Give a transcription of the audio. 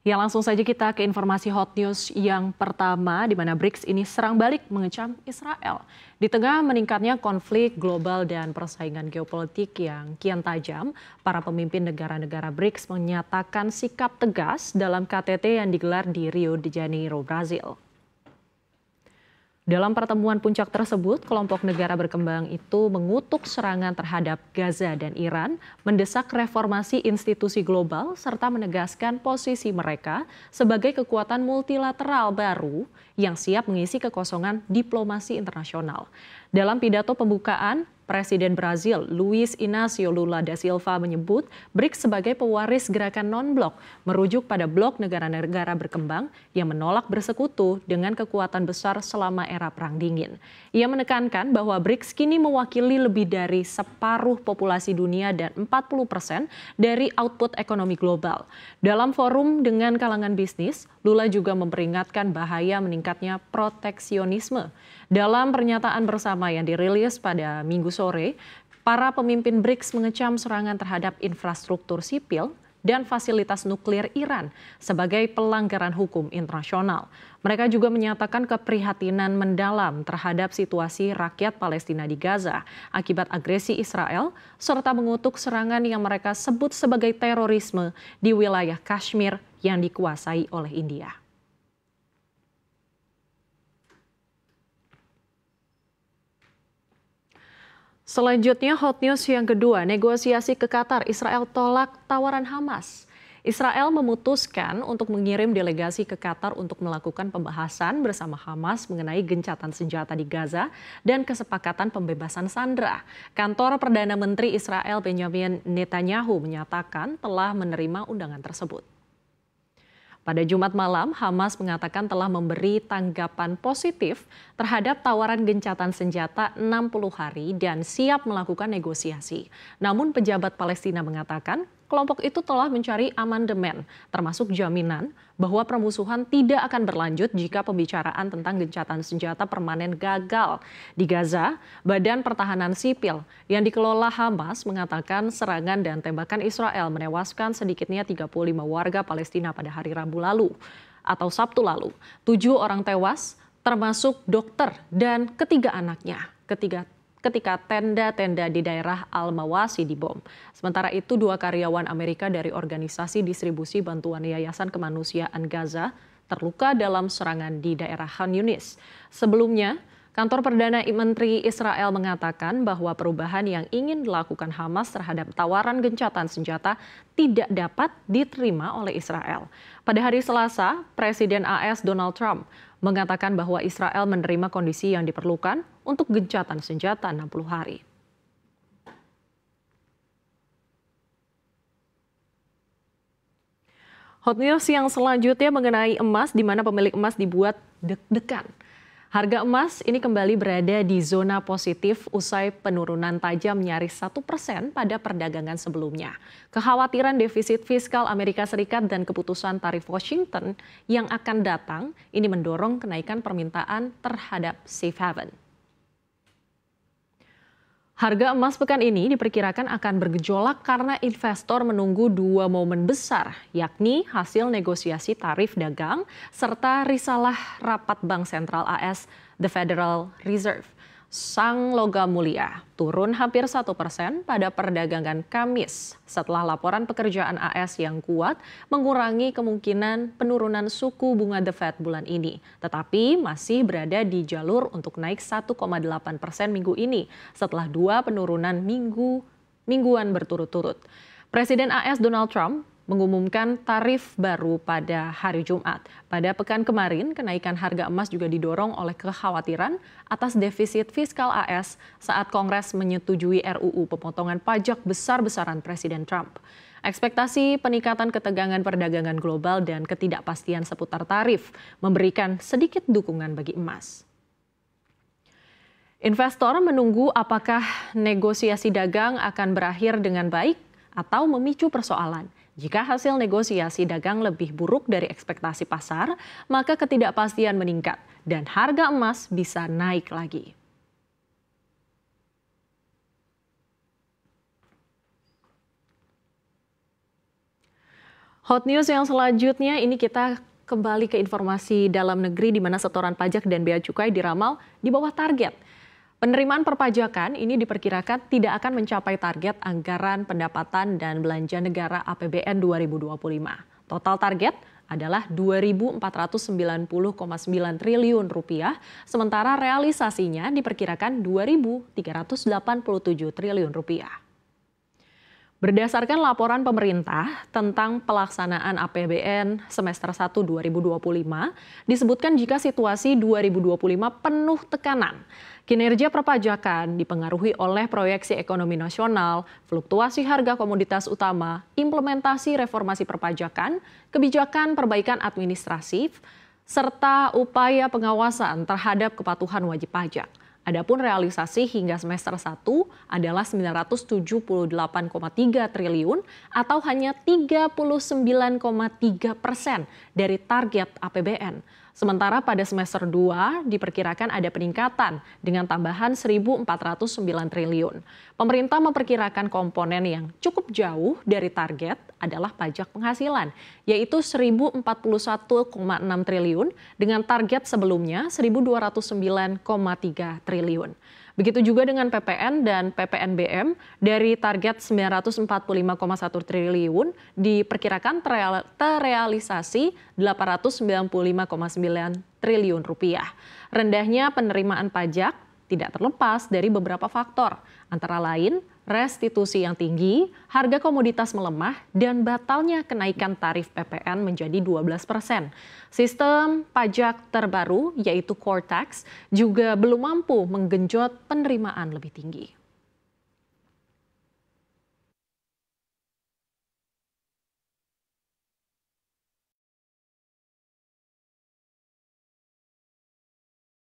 Ya, langsung saja kita ke informasi hot news yang pertama, di mana BRICS ini serang balik mengecam Israel. Di tengah meningkatnya konflik global dan persaingan geopolitik yang kian tajam, para pemimpin negara-negara BRICS menyatakan sikap tegas dalam KTT yang digelar di Rio de Janeiro, Brazil. Dalam pertemuan puncak tersebut, kelompok negara berkembang itu mengutuk serangan terhadap Gaza dan Iran, mendesak reformasi institusi global, serta menegaskan posisi mereka sebagai kekuatan multilateral baru yang siap mengisi kekosongan diplomasi internasional. Dalam pidato pembukaan, Presiden Brazil Luiz Inácio Lula da Silva menyebut BRICS sebagai pewaris gerakan non-blok, merujuk pada blok negara-negara berkembang yang menolak bersekutu dengan kekuatan besar selama era Perang Dingin. Ia menekankan bahwa BRICS kini mewakili lebih dari separuh populasi dunia dan 40% dari output ekonomi global. Dalam forum dengan kalangan bisnis, Lula juga memperingatkan bahaya meningkatnya proteksionisme. Dalam pernyataan bersama yang dirilis pada Minggu sore, para pemimpin BRICS mengecam serangan terhadap infrastruktur sipil dan fasilitas nuklir Iran sebagai pelanggaran hukum internasional. Mereka juga menyatakan keprihatinan mendalam terhadap situasi rakyat Palestina di Gaza akibat agresi Israel, serta mengutuk serangan yang mereka sebut sebagai terorisme di wilayah Kashmir yang dikuasai oleh India. Selanjutnya hot news yang kedua, negosiasi ke Qatar, Israel tolak tawaran Hamas. Israel memutuskan untuk mengirim delegasi ke Qatar untuk melakukan pembahasan bersama Hamas mengenai gencatan senjata di Gaza dan kesepakatan pembebasan sandera. Kantor Perdana Menteri Israel Benjamin Netanyahu menyatakan telah menerima undangan tersebut. Pada Jumat malam, Hamas mengatakan telah memberi tanggapan positif terhadap tawaran gencatan senjata 60 hari dan siap melakukan negosiasi. Namun pejabat Palestina mengatakan kelompok itu telah mencari amandemen, termasuk jaminan bahwa permusuhan tidak akan berlanjut jika pembicaraan tentang gencatan senjata permanen gagal. Di Gaza, Badan Pertahanan Sipil yang dikelola Hamas mengatakan serangan dan tembakan Israel menewaskan sedikitnya 35 warga Palestina pada hari Rabu lalu atau Sabtu lalu. 7 orang tewas, termasuk dokter dan ketiga anaknya. Ketika tenda-tenda di daerah Al-Mawasi dibom. Sementara itu, 2 karyawan Amerika dari organisasi distribusi bantuan Yayasan Kemanusiaan Gaza terluka dalam serangan di daerah Khan Yunis. Sebelumnya, kantor Perdana Menteri Israel mengatakan bahwa perubahan yang ingin dilakukan Hamas terhadap tawaran gencatan senjata tidak dapat diterima oleh Israel. Pada hari Selasa, Presiden AS Donald Trump mengatakan bahwa Israel menerima kondisi yang diperlukan untuk gencatan senjata 60 hari. Hot news yang selanjutnya mengenai emas, di mana pemilik emas dibuat deg-degan. Harga emas ini kembali berada di zona positif usai penurunan tajam nyaris 1% pada perdagangan sebelumnya. Kekhawatiran defisit fiskal Amerika Serikat dan keputusan tarif Washington yang akan datang ini mendorong kenaikan permintaan terhadap safe haven. Harga emas pekan ini diperkirakan akan bergejolak karena investor menunggu 2 momen besar, yakni hasil negosiasi tarif dagang serta risalah rapat Bank Sentral AS, The Federal Reserve. Sang logam mulia turun hampir 1% pada perdagangan Kamis setelah laporan pekerjaan AS yang kuat mengurangi kemungkinan penurunan suku bunga The Fed bulan ini. Tetapi masih berada di jalur untuk naik 1,8% minggu ini setelah 2 penurunan mingguan berturut-turut. Presiden AS Donald Trump mengumumkan tarif baru pada hari Jumat. Pada pekan kemarin, kenaikan harga emas juga didorong oleh kekhawatiran atas defisit fiskal AS saat Kongres menyetujui RUU pemotongan pajak besar-besaran Presiden Trump. Ekspektasi peningkatan ketegangan perdagangan global dan ketidakpastian seputar tarif memberikan sedikit dukungan bagi emas. Investor menunggu apakah negosiasi dagang akan berakhir dengan baik atau memicu persoalan. Jika hasil negosiasi dagang lebih buruk dari ekspektasi pasar, maka ketidakpastian meningkat dan harga emas bisa naik lagi. Hot news yang selanjutnya ini kita kembali ke informasi dalam negeri di mana setoran pajak dan bea cukai diramal di bawah target. Penerimaan perpajakan ini diperkirakan tidak akan mencapai target anggaran pendapatan dan belanja negara APBN 2025. Total target adalah 2.490,9 triliun rupiah, sementara realisasinya diperkirakan 2.387 triliun rupiah. Berdasarkan laporan pemerintah tentang pelaksanaan APBN semester 1 2025, disebutkan jika situasi 2025 penuh tekanan. Kinerja perpajakan dipengaruhi oleh proyeksi ekonomi nasional, fluktuasi harga komoditas utama, implementasi reformasi perpajakan, kebijakan perbaikan administratif, serta upaya pengawasan terhadap kepatuhan wajib pajak. Adapun realisasi hingga semester 1 adalah 978,3 triliun atau hanya 39,3% dari target APBN. Sementara pada semester 2 diperkirakan ada peningkatan dengan tambahan 1.409 triliun. Pemerintah memperkirakan komponen yang cukup jauh dari target adalah pajak penghasilan, yaitu 1.041,6 triliun dengan target sebelumnya 1.209,3 triliun. Begitu juga dengan PPN dan PPNBM dari target 945,1 triliun diperkirakan terrealisasi 895,9 triliun rupiah. Rendahnya penerimaan pajak tidak terlepas dari beberapa faktor, antara lain restitusi yang tinggi, harga komoditas melemah, dan batalnya kenaikan tarif PPN menjadi 12%. Sistem pajak terbaru, yaitu core tax, juga belum mampu menggenjot penerimaan lebih tinggi.